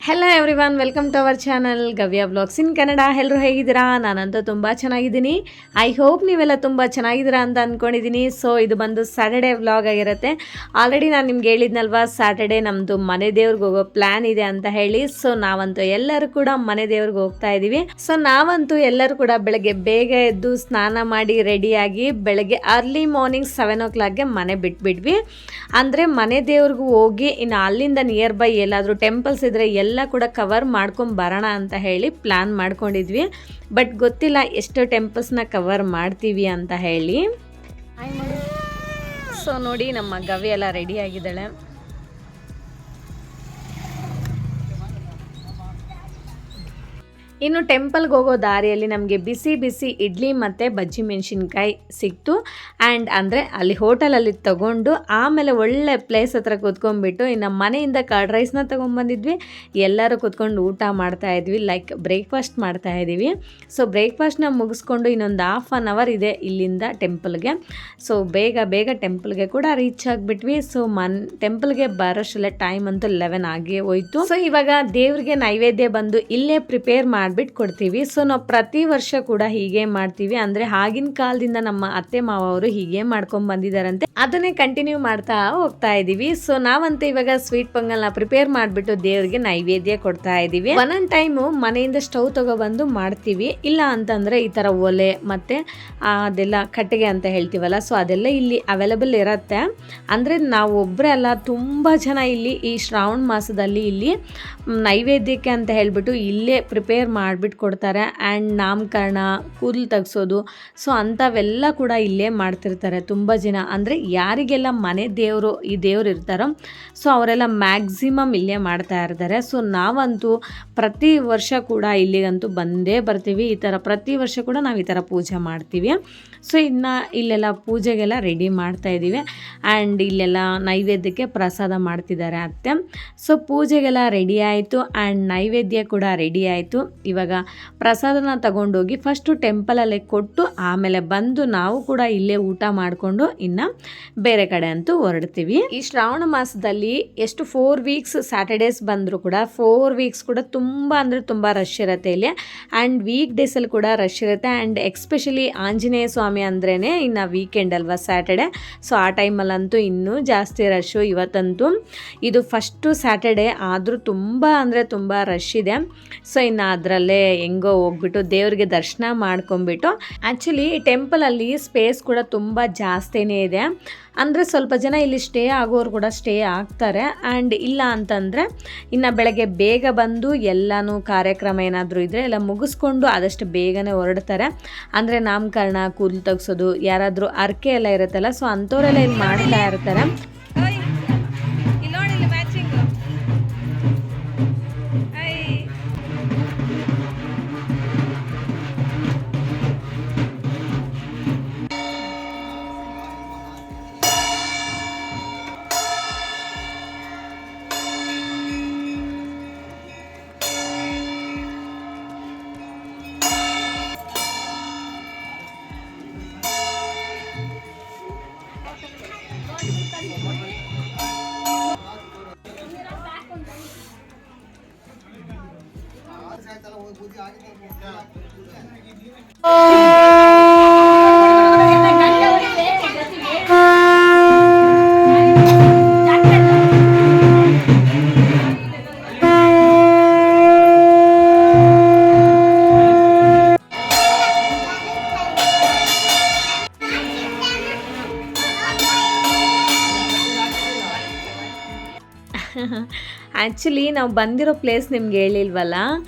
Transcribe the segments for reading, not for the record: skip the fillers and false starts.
Hello everyone, welcome to our channel Gavya vlogs in Kannada. ಎಲ್ಲರೂ ಹೇಗಿದ್ದೀರಾ? ನಾನಂತೂ ತುಂಬ ಚೆನ್ನಾಗಿದ್ದೀನಿ. ಐ ಹೋಪ್ ನೀವೆಲ್ಲ ತುಂಬ ಚೆನ್ನಾಗಿದ್ದೀರಾ ಅಂತ ಅಂದ್ಕೊಂಡಿದ್ದೀನಿ. ಸೊ ಇದು ಬಂದು ಸ್ಯಾಟರ್ಡೇ ವ್ಲಾಗ್ ಆಗಿರುತ್ತೆ. ಆಲ್ರೆಡಿ ನಾನು ನಿಮ್ಗೆ ಹೇಳಿದ್ನಲ್ವಾ, ಸ್ಯಾಟರ್ಡೇ ನಮ್ಮದು ಮನೆ ದೇವ್ರಿಗೆ ಹೋಗೋ ಪ್ಲ್ಯಾನ್ ಇದೆ ಅಂತ ಹೇಳಿ. ಸೊ ನಾವಂತೂ ಎಲ್ಲರೂ ಕೂಡ ಮನೆ ದೇವ್ರಿಗೆ ಹೋಗ್ತಾ ಇದ್ದೀವಿ. ಸೊ ನಾವಂತೂ ಎಲ್ಲರೂ ಕೂಡ ಬೆಳಗ್ಗೆ ಬೇಗ ಎದ್ದು ಸ್ನಾನ ಮಾಡಿ ರೆಡಿಯಾಗಿ ಬೆಳಗ್ಗೆ ಅರ್ಲಿ ಮಾರ್ನಿಂಗ್ 7 o'clockಗೆ ಮನೆ ಬಿಟ್ಬಿಟ್ವಿ. ಅಂದರೆ ಮನೆ ದೇವ್ರಿಗೂ ಹೋಗಿ ಇನ್ನು ಅಲ್ಲಿಂದ ನಿಯರ್ ಬೈ ಎಲ್ಲಾದರೂ ಟೆಂಪಲ್ಸ್ ಇದ್ದರೆ ಎಲ್ಲ ಕೂಡ ಕವರ್ ಮಾಡ್ಕೊಂಡು ಬರೋಣ ಅಂತ ಹೇಳಿ ಪ್ಲ್ಯಾನ್ ಮಾಡ್ಕೊಂಡಿದ್ವಿ. ಬಟ್ ಗೊತ್ತಿಲ್ಲ ಎಷ್ಟು ಟೆಂಪಲ್ಸ್ನ ಕವರ್ ಮಾಡ್ತೀವಿ ಅಂತ ಹೇಳಿ. ಸೊ ನೋಡಿ, ನಮ್ಮ ಗವಿ ಎಲ್ಲ ರೆಡಿ ಆಗಿದ್ದಾಳೆ. ಇನ್ನು ಟೆಂಪಲ್ಗೆ ಹೋಗೋ ದಾರಿಯಲ್ಲಿ ನಮಗೆ ಬಿಸಿ ಬಿಸಿ ಇಡ್ಲಿ ಮತ್ತು ಬಜ್ಜಿ ಮೆಣಸಿನ್ಕಾಯಿ ಸಿಕ್ತು. ಆ್ಯಂಡ್ ಅಂದರೆ ಅಲ್ಲಿ ಹೋಟೆಲಲ್ಲಿ ತೊಗೊಂಡು ಆಮೇಲೆ ಒಳ್ಳೆ ಪ್ಲೇಸ್ ಹತ್ರ ಕೂತ್ಕೊಂಡ್ಬಿಟ್ಟು ಇನ್ನು ಮನೆಯಿಂದ ಕರ್ಡ್ ರೈಸ್ನ ತೊಗೊಂಬಂದಿದ್ವಿ. ಎಲ್ಲರೂ ಕೂತ್ಕೊಂಡು ಊಟ ಮಾಡ್ತಾಯಿದ್ವಿ, ಲೈಕ್ ಬ್ರೇಕ್ಫಾಸ್ಟ್ ಮಾಡ್ತಾಯಿದ್ದೀವಿ. ಸೊ ಬ್ರೇಕ್ಫಾಸ್ಟ್ನ ಮುಗಿಸ್ಕೊಂಡು ಇನ್ನೊಂದು ½ ಇದೆ ಇಲ್ಲಿಂದ ಟೆಂಪಲ್ಗೆ. ಸೊ ಬೇಗ ಟೆಂಪಲ್ಗೆ ಕೂಡ ರೀಚ್ ಆಗಿಬಿಟ್ವಿ. ಸೊ ಟೆಂಪಲ್ಗೆ ಬರೋಷ್ಟೆಲ್ಲ ಟೈಮ್ ಅಂತೂ 11 ಆಗಿ ಹೋಯಿತು. ಸೊ ಇವಾಗ ದೇವ್ರಿಗೆ ನೈವೇದ್ಯ ಬಂದು ಇಲ್ಲೇ ಪ್ರಿಪೇರ್ ಮಾಡಿಬಿಟ್ಟು ಕೊಡ್ತೀವಿ. ಸೊ ನಾವು ಪ್ರತಿ ವರ್ಷ ಕೂಡ ಹೀಗೆ ಮಾಡ್ತೀವಿ. ಅಂದರೆ ಆಗಿನ ಕಾಲದಿಂದ ನಮ್ಮ ಅತ್ತೆ ಮಾವ ಅವರು ಹೀಗೆ ಮಾಡ್ಕೊಂಡು ಬಂದಿದ್ದಾರಂತೆ, ಅದನ್ನೇ ಕಂಟಿನ್ಯೂ ಮಾಡ್ತಾ ಹೋಗ್ತಾ ಇದ್ದೀವಿ. ಸೊ ನಾವಂತೂ ಇವಾಗ ಸ್ವೀಟ್ ಪೊಂಗಲ್ನ ಪ್ರಿಪೇರ್ ಮಾಡಿಬಿಟ್ಟು ದೇವ್ರಿಗೆ ನೈವೇದ್ಯ ಕೊಡ್ತಾ ಇದ್ದೀವಿ. ಒಂದೊಂದು ಟೈಮು ಮನೆಯಿಂದ ಸ್ಟವ್ ತಗೊಬಂದು ಮಾಡ್ತೀವಿ, ಇಲ್ಲ ಅಂತಂದರೆ ಈ ಥರ ಒಲೆ ಮತ್ತು ಅದೆಲ್ಲ ಕಟ್ಟಿಗೆ ಅಂತ ಹೇಳ್ತೀವಲ್ಲ, ಸೊ ಅದೆಲ್ಲ ಇಲ್ಲಿ ಅವೈಲೇಬಲ್ ಇರುತ್ತೆ. ಅಂದರೆ ನಾವು ಒಬ್ಬರೇ ಅಲ್ಲ, ತುಂಬ ಜನ ಇಲ್ಲಿ ಈ ಶ್ರಾವಣ ಮಾಸದಲ್ಲಿ ಇಲ್ಲಿ ನೈವೇದ್ಯಕ್ಕೆ ಅಂತ ಹೇಳಿಬಿಟ್ಟು ಇಲ್ಲೇ ಪ್ರಿಪೇರ್ ಮಾಡಿಬಿಟ್ಟು ಕೊಡ್ತಾರೆ. ಆ್ಯಂಡ್ ನಾಮಕರಣ, ಕೂದಲು ತೆಗ್ಸೋದು, ಸೊ ಅಂಥವೆಲ್ಲ ಕೂಡ ಇಲ್ಲೇ ಮಾಡ್ತಿರ್ತಾರೆ ತುಂಬ ಜನ. ಅಂದರೆ ಯಾರಿಗೆಲ್ಲ ಮನೆ ದೇವರು ಈ ದೇವ್ರು ಇರ್ತಾರೋ ಸೊ ಅವರೆಲ್ಲ ಮ್ಯಾಕ್ಸಿಮಮ್ ಇಲ್ಲೇ ಮಾಡ್ತಾ ಇರ್ತಾರೆ. ಸೊ ನಾವಂತೂ ಪ್ರತಿ ವರ್ಷ ಕೂಡ ಇಲ್ಲಿಗಂತೂ ಬಂದೇ ಬರ್ತೀವಿ. ಈ ಥರ ಪ್ರತಿ ವರ್ಷ ಕೂಡ ನಾವು ಈ ಥರ ಪೂಜೆ ಮಾಡ್ತೀವಿ. ಸೊ ಇನ್ನು ಇಲ್ಲೆಲ್ಲ ಪೂಜೆಗೆಲ್ಲ ರೆಡಿ ಮಾಡ್ತಾಯಿದ್ದೀವಿ. ಆ್ಯಂಡ್ ಇಲ್ಲೆಲ್ಲ ನೈವೇದ್ಯಕ್ಕೆ ಪ್ರಸಾದ ಮಾಡ್ತಿದ್ದಾರೆ ಅತ್ತೆ. ಸೊ ಪೂಜೆಗೆಲ್ಲ ರೆಡಿ ಆಯಿತು ಆ್ಯಂಡ್ ನೈವೇದ್ಯ ಕೂಡ ರೆಡಿ ಆಯಿತು. ಇವಾಗ ಪ್ರಸಾದನ ತಗೊಂಡೋಗಿ ಫಸ್ಟು ಟೆಂಪಲಲ್ಲೇ ಕೊಟ್ಟು ಆಮೇಲೆ ಬಂದು ನಾವು ಕೂಡ ಇಲ್ಲೇ ಊಟ ಮಾಡಿಕೊಂಡು ಇನ್ನು ಬೇರೆ ಕಡೆ ಅಂತೂ ಹೊರಡ್ತೀವಿ. ಈ ಶ್ರಾವಣ ಮಾಸದಲ್ಲಿ ಎಷ್ಟು 4 weeks ಸ್ಯಾಟರ್ಡೇಸ್ ಬಂದರೂ ಕೂಡ 4 weeks ಕೂಡ ತುಂಬ ಅಂದರೆ ತುಂಬ ರಶ್ ಇರುತ್ತೆ ಇಲ್ಲಿ. ಆ್ಯಂಡ್ ವೀಕ್ ಡೇಸಲ್ಲಿ ಕೂಡ ರಶ್ ಇರುತ್ತೆ. ಆ್ಯಂಡ್ ಎಕ್ಸ್ಪೆಷಲಿ ಆಂಜನೇಯ ಸ್ವಾಮಿ ಅಂದ್ರೇ ಇನ್ನು ವೀಕೆಂಡ್ ಅಲ್ವಾ ಸ್ಯಾಟರ್ಡೆ, ಸೊ ಆ ಟೈಮಲ್ಲಂತೂ ಇನ್ನೂ ಜಾಸ್ತಿ ರಶ್ಶು. ಇವತ್ತಂತೂ ಇದು ಫಸ್ಟು ಸ್ಯಾಟರ್ಡೆ ಆದರೂ ತುಂಬ ಅಂದರೆ ತುಂಬ ರಶ್ ಇದೆ. ಸೊ ಇನ್ನು ಅದರಲ್ಲೇ ಹೆಂಗೋ ಹೋಗ್ಬಿಟ್ಟು ದೇವ್ರಿಗೆ ದರ್ಶನ ಮಾಡ್ಕೊಂಬಿಟ್ಟು, ಆ್ಯಕ್ಚುಲಿ ಈ ಟೆಂಪಲಲ್ಲಿ ಸ್ಪೇಸ್ ಕೂಡ ತುಂಬ ಜಾಸ್ತಿನೇ ಇದೆ. ಅಂದರೆ ಸ್ವಲ್ಪ ಜನ ಇಲ್ಲಿ ಸ್ಟೇ ಆಗೋರು ಕೂಡ ಸ್ಟೇ ಆಗ್ತಾರೆ. ಆ್ಯಂಡ್ ಇಲ್ಲ ಅಂತಂದರೆ ಇನ್ನು ಬೆಳಗ್ಗೆ ಬೇಗ ಬಂದು ಎಲ್ಲನೂ ಕಾರ್ಯಕ್ರಮ ಏನಾದರೂ ಇದ್ದರೆ ಎಲ್ಲ ಮುಗಿಸ್ಕೊಂಡು ಆದಷ್ಟು ಬೇಗನೆ ಹೊರಡ್ತಾರೆ. ಅಂದರೆ ನಾಮಕರಣ, ಕೂದಲು ತೆಗ್ಸೋದು, ಯಾರಾದರೂ ಅರ್ಕೆ ಎಲ್ಲ ಇರುತ್ತಲ್ಲ, ಸೊ ಅಂಥವರೆಲ್ಲ ಇಲ್ಲಿ ಮಾಡ್ತಾ ಇರ್ತಾರೆ. ಆ್ಯಕ್ಚುಲಿ ನಾವು ಬಂದಿರೋ ಪ್ಲೇಸ್ ನಿಮ್ಗೆ ಹೇಳಿಲ್ವಲ್ಲ,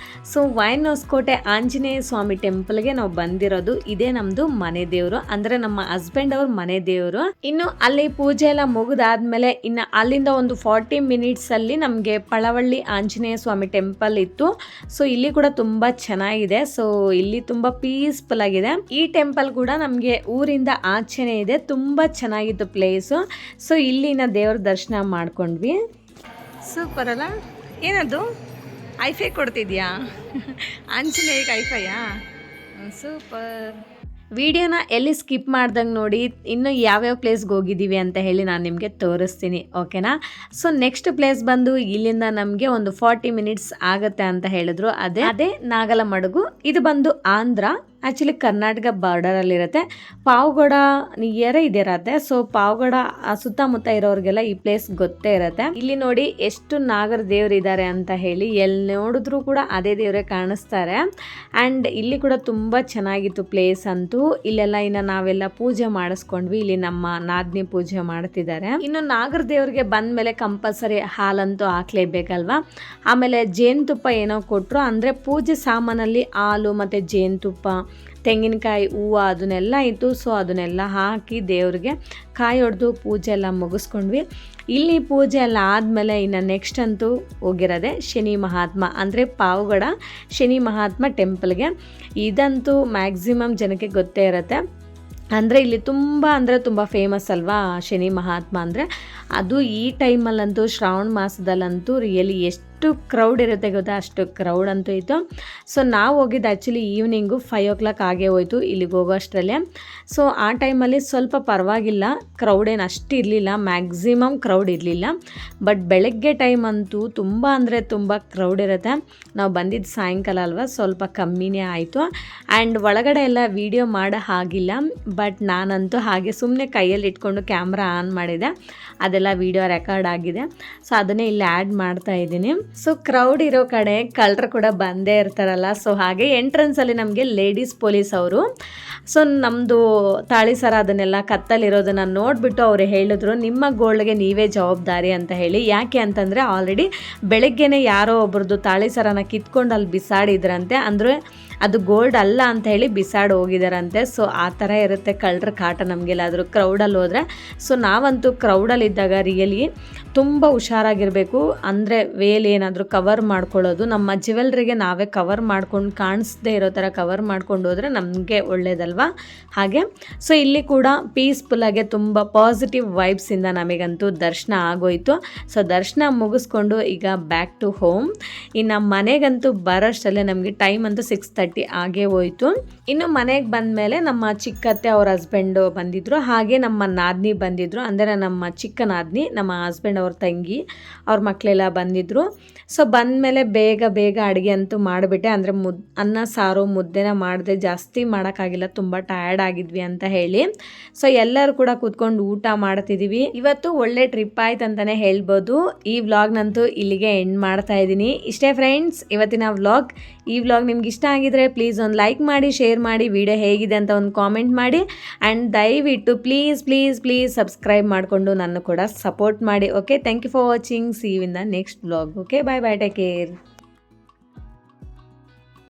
ಸೊ ವೈನ್ ಹೊಸಕೋಟೆ ಆಂಜನೇಯ ಸ್ವಾಮಿ ಟೆಂಪಲ್ಗೆ ನಾವು ಬಂದಿರೋದು. ಇದೇ ನಮ್ಮದು ಮನೆ ದೇವರು, ಅಂದರೆ ನಮ್ಮ ಹಸ್ಬೆಂಡ್ ಅವ್ರ ಮನೆ ದೇವರು. ಇನ್ನು ಅಲ್ಲಿ ಪೂಜೆ ಎಲ್ಲ ಮುಗಿದಾದ್ಮೇಲೆ ಇನ್ನು ಅಲ್ಲಿಂದ ಒಂದು 40 minutesಲ್ಲಿ ನಮಗೆ ಪಳವಳ್ಳಿ ಆಂಜನೇಯ ಸ್ವಾಮಿ ಟೆಂಪಲ್ ಇತ್ತು. ಸೊ ಇಲ್ಲಿ ಕೂಡ ತುಂಬ ಚೆನ್ನಾಗಿದೆ. ಸೊ ಇಲ್ಲಿ ತುಂಬ ಪೀಸ್ಫುಲ್ ಆಗಿದೆ. ಈ ಟೆಂಪಲ್ ಕೂಡ ನಮಗೆ ಊರಿಂದ ಆಚೆನೇ ಇದೆ, ತುಂಬ ಚೆನ್ನಾಗಿತ್ತು ಪ್ಲೇಸು. ಸೊ ಇಲ್ಲಿನ ದೇವ್ರ ದರ್ಶನ ಮಾಡ್ಕೊಂಡ್ವಿ. ಸೂಪರ್ ಅಲ್ಲ? ಏನದು ಐಫೈ ಕೊಡ್ತಿದ್ಯಾ? ಆಂಜನೇಯಕ್ಕೆ ಐಫೈಯಾ? ಸೂಪರ್. ವಿಡಿಯೋನ ಎಲ್ಲಿ ಸ್ಕಿಪ್ ಮಾಡ್ದಂಗೆ ನೋಡಿ ಇನ್ನು ಯಾವ್ಯಾವ ಪ್ಲೇಸ್ಗೆ ಹೋಗಿದ್ದೀವಿ ಅಂತ ಹೇಳಿ ನಾನು ನಿಮಗೆ ತೋರಿಸ್ತೀನಿ, ಓಕೆನಾ. ಸೊ ನೆಕ್ಸ್ಟ್ ಪ್ಲೇಸ್ ಬಂದು ಇಲ್ಲಿಂದ ನಮಗೆ ಒಂದು 40 ಮಿನಿಟ್ಸ್ ಆಗುತ್ತೆ ಅಂತ ಹೇಳಿದ್ರು. ಅದೇ ನಾಗಲಮಡುಗು. ಇದು ಬಂದು ಆಂಧ್ರ, ಆ್ಯಕ್ಚುಲಿ ಕರ್ನಾಟಕ ಬಾರ್ಡರಲ್ಲಿರುತ್ತೆ. ಪಾವಗಡ ನಿಯರೇ ಇದಿರತ್ತೆ. ಸೊ ಪಾವಗಡ ಸುತ್ತಮುತ್ತ ಇರೋರಿಗೆಲ್ಲ ಈ ಪ್ಲೇಸ್ ಗೊತ್ತೇ ಇರುತ್ತೆ. ಇಲ್ಲಿ ನೋಡಿ ಎಷ್ಟು ನಾಗರ ದೇವ್ರು ಇದ್ದಾರೆ ಅಂತ ಹೇಳಿ, ಎಲ್ಲಿ ನೋಡಿದ್ರು ಕೂಡ ಅದೇ ದೇವರೇ ಕಾಣಿಸ್ತಾರೆ. ಆ್ಯಂಡ್ ಇಲ್ಲಿ ಕೂಡ ತುಂಬ ಚೆನ್ನಾಗಿತ್ತು ಪ್ಲೇಸ್ ಅಂತೂ. ಇಲ್ಲೆಲ್ಲ ಇನ್ನು ನಾವೆಲ್ಲ ಪೂಜೆ ಮಾಡಿಸ್ಕೊಂಡ್ವಿ. ಇಲ್ಲಿ ನಮ್ಮ ನಾದಿನಿ ಪೂಜೆ ಮಾಡ್ತಿದ್ದಾರೆ. ಇನ್ನು ನಾಗರ ದೇವ್ರಿಗೆ ಬಂದಮೇಲೆ ಕಂಪಲ್ಸರಿ ಹಾಲಂತೂ ಹಾಕ್ಲೇಬೇಕಲ್ವಾ. ಆಮೇಲೆ ಜೇನುತುಪ್ಪ ಏನೋ ಕೊಟ್ಟರು, ಅಂದರೆ ಪೂಜೆ ಸಾಮಾನಲ್ಲಿ ಹಾಲು ಮತ್ತು ಜೇನುತುಪ್ಪ, ತೆಂಗಿನಕಾಯಿ, ಹೂವು ಅದನ್ನೆಲ್ಲ ಇತ್ತು. ಸೊ ಅದನ್ನೆಲ್ಲ ಹಾಕಿ ದೇವ್ರಿಗೆ ಕಾಯಿ ಹೊಡೆದು ಪೂಜೆ ಎಲ್ಲ ಮುಗಿಸ್ಕೊಂಡ್ವಿ. ಇಲ್ಲಿ ಪೂಜೆ ಎಲ್ಲ ಆದಮೇಲೆ ಇನ್ನು ನೆಕ್ಸ್ಟ್ ಅಂತೂ ಹೋಗಿರೋದೆ ಶನಿ ಮಹಾತ್ಮ, ಅಂದರೆ ಪಾವಗಡ ಶನಿ ಮಹಾತ್ಮ ಟೆಂಪಲ್ಗೆ. ಇದಂತೂ ಮ್ಯಾಕ್ಸಿಮಮ್ ಜನಕ್ಕೆ ಗೊತ್ತೇ ಇರುತ್ತೆ. ಅಂದರೆ ಇಲ್ಲಿ ತುಂಬ ಫೇಮಸ್ ಅಲ್ವಾ ಶನಿ ಮಹಾತ್ಮ ಅಂದರೆ. ಅದು ಈ ಟೈಮಲ್ಲಂತೂ ಶ್ರಾವಣ ಮಾಸದಲ್ಲಂತೂ ರಿಯಲಿ ಎಷ್ಟು ಕ್ರೌಡ್ ಇರುತ್ತೆ ಗೊತ್ತಾ, ಅಷ್ಟು ಕ್ರೌಡ್ ಅಂತೂ ಇತ್ತು. ಸೊ ನಾವು ಹೋಗಿದ್ದು ಆ್ಯಕ್ಚುಲಿ ಈವ್ನಿಂಗು 5 o'clock ಆಗೇ ಹೋಯ್ತು ಇಲ್ಲಿಗೆ ಹೋಗೋ ಅಷ್ಟರಲ್ಲೇ. ಸೊ ಆ ಟೈಮಲ್ಲಿ ಸ್ವಲ್ಪ ಪರವಾಗಿಲ್ಲ, ಕ್ರೌಡ್ ಏನು ಅಷ್ಟು ಇರಲಿಲ್ಲ, ಮ್ಯಾಕ್ಸಿಮಮ್ ಕ್ರೌಡ್ ಇರಲಿಲ್ಲ. ಬಟ್ ಬೆಳಗ್ಗೆ ಟೈಮ್ ಅಂತೂ ತುಂಬ ಕ್ರೌಡ್ ಇರುತ್ತೆ. ನಾವು ಬಂದಿದ್ದು ಸಾಯಂಕಾಲ ಅಲ್ವಾ, ಸ್ವಲ್ಪ ಕಮ್ಮಿನೇ ಆಯಿತು. ಆ್ಯಂಡ್ ಒಳಗಡೆ ಎಲ್ಲ ವೀಡಿಯೋ ಮಾಡೋ ಹಾಗಿಲ್ಲ, ಬಟ್ ನಾನಂತೂ ಹಾಗೆ ಸುಮ್ಮನೆ ಕೈಯಲ್ಲಿ ಇಟ್ಕೊಂಡು ಕ್ಯಾಮ್ರಾ ಆನ್ ಮಾಡಿದೆ, ಅದೆಲ್ಲ ವೀಡಿಯೋ ರೆಕಾರ್ಡ್ ಆಗಿದೆ. ಸೊ ಅದನ್ನೇ ಇಲ್ಲಿ ಆ್ಯಡ್ ಮಾಡ್ತಾ ಇದ್ದೀನಿ. ಸೊ ಕ್ರೌಡ್ ಇರೋ ಕಡೆ ಕಳ್ಳರು ಕೂಡ ಬಂದೇ ಇರ್ತಾರಲ್ಲ. ಸೊ ಹಾಗೆ ಎಂಟ್ರೆನ್ಸಲ್ಲಿ ನಮಗೆ ಲೇಡೀಸ್ ಪೊಲೀಸ್ ಅವರು, ಸೊ ನಮ್ಮದು ತಾಳಿ ಸರ ಅದನ್ನೆಲ್ಲ ಕತ್ತಲಿರೋದನ್ನು ನೋಡಿಬಿಟ್ಟು ಅವರು ಹೇಳಿದ್ರು, ನಿಮ್ಮ ಗೋಲ್ಡ್ಗೆ ನೀವೇ ಜವಾಬ್ದಾರಿ ಅಂತ ಹೇಳಿ. ಯಾಕೆ ಅಂತಂದರೆ ಆಲ್ರೆಡಿ ಬೆಳಗ್ಗೆನೇ ಯಾರೋ ಒಬ್ರದ್ದು ತಾಳಿ ಸರನ ಕಿತ್ಕೊಂಡು ಅಲ್ಲಿ ಬಿಸಾಡಿದ್ರಂತೆ, ಅಂದರೆ ಅದು ಗೋಲ್ಡ್ ಅಲ್ಲ ಅಂತ ಹೇಳಿ ಬಿಸಾಡಿ ಹೋಗಿದಾರಂತೆ. ಸೊ ಆ ಥರ ಇರುತ್ತೆ ಕಳ್ಳರ ಕಾಟ ನಮಗೆಲ್ಲಾದರೂ ಕ್ರೌಡಲ್ಲಿ ಹೋದರೆ. ಸೊ ನಾವಂತೂ ಕ್ರೌಡಲ್ಲಿದ್ದಾಗ ರಿಯಲಿ ತುಂಬ ಹುಷಾರಾಗಿರಬೇಕು. ಅಂದರೆ ವೇಲ್ ಏನಾದರೂ ಕವರ್ ಮಾಡ್ಕೊಳ್ಳೋದು, ನಮ್ಮ ಜ್ಯುವೆಲ್ರಿಗೆ ನಾವೇ ಕವರ್ ಮಾಡ್ಕೊಂಡು ಕಾಣಿಸ್ದೇ ಇರೋ ಥರ ಕವರ್ ಮಾಡ್ಕೊಂಡು ಹೋದರೆ ನಮಗೆ ಒಳ್ಳೇದಲ್ವಾ. ಹಾಗೆ ಸೊ ಇಲ್ಲಿ ಕೂಡ ಪೀಸ್ಫುಲ್ಲಾಗೆ ತುಂಬ ಪಾಸಿಟಿವ್ ವೈಬ್ಸಿಂದ ನಮಗಂತೂ ದರ್ಶನ ಆಗೋಯಿತು. ಸೊ ದರ್ಶನ ಮುಗಿಸ್ಕೊಂಡು ಈಗ ಬ್ಯಾಕ್ ಟು ಹೋಮ್. ಇನ್ನು ಮನೆಗಂತೂ ಬರೋಷ್ಟಲ್ಲೇ ನಮಗೆ ಟೈಮ್ ಅಂತೂ 6:30 ಆಗೇ ಹೋಯಿತು. ಇನ್ನು ಮನೆಗೆ ಬಂದಮೇಲೆ ನಮ್ಮ ಚಿಕ್ಕತ್ತೆ ಅವ್ರ ಹಸ್ಬೆಂಡು ಬಂದಿದ್ದರು, ಹಾಗೆ ನಮ್ಮ ನಾದಿನಿ ಬಂದಿದ್ದರು. ಅಂದರೆ ನಮ್ಮ ಚಿಕ್ಕ ನಾದಿನಿ, ನಮ್ಮ ಹಸ್ಬೆಂಡ್ ಅವ್ರ ತಂಗಿ, ಅವ್ರ ಮಕ್ಕಳೆಲ್ಲ ಬಂದಿದ್ದರು. ಸೊ ಬಂದಮೇಲೆ ಬೇಗ ಅಡುಗೆ ಅಂತೂ ಮಾಡಿಬಿಟ್ಟೆ. ಅಂದರೆ ಅನ್ನ ಸಾರು ಮುದ್ದೆನ ಮಾಡಿದೆ, ಜಾಸ್ತಿ ಮಾಡೋಕ್ಕಾಗಿಲ್ಲ, ತುಂಬ ಟಯರ್ಡ್ ಆಗಿದ್ವಿ ಅಂತ ಹೇಳಿ. ಸೊ ಎಲ್ಲರೂ ಕೂಡ ಕೂತ್ಕೊಂಡು ಊಟ ಮಾಡ್ತಿದ್ದೀವಿ. ಇವತ್ತು ಒಳ್ಳೆ ಟ್ರಿಪ್ ಆಯ್ತು ಅಂತಲೇ ಹೇಳ್ಬೋದು. ಈ ವ್ಲಾಗ್ನಂತೂ ಇಲ್ಲಿಗೆ ಎಂಡ್ ಮಾಡ್ತಾ ಇದ್ದೀನಿ. ಇಷ್ಟೇ ಫ್ರೆಂಡ್ಸ್ ಇವತ್ತಿನ ವ್ಲಾಗ್. ಈ ವ್ಲಾಗ್ ನಿಮ್ಗೆ ಇಷ್ಟ ಆಗಿದ್ರೆ ಪ್ಲೀಸ್ ಒಂದು ಲೈಕ್ ಮಾಡಿ, ಶೇರ್ ಮಾಡಿ, ವಿಡಿಯೋ ಹೇಗಿದೆ ಅಂತ ಒಂದು ಕಾಮೆಂಟ್ ಮಾಡಿ. ಆ್ಯಂಡ್ ದಯವಿಟ್ಟು ಪ್ಲೀಸ್ ಸಬ್ಸ್ಕ್ರೈಬ್ ಮಾಡಿಕೊಂಡು ನನ್ನ ಕೂಡ ಸಪೋರ್ಟ್ ಮಾಡಿ. Okay, thank you for watching. See you in the next vlog. Okay, bye, take care.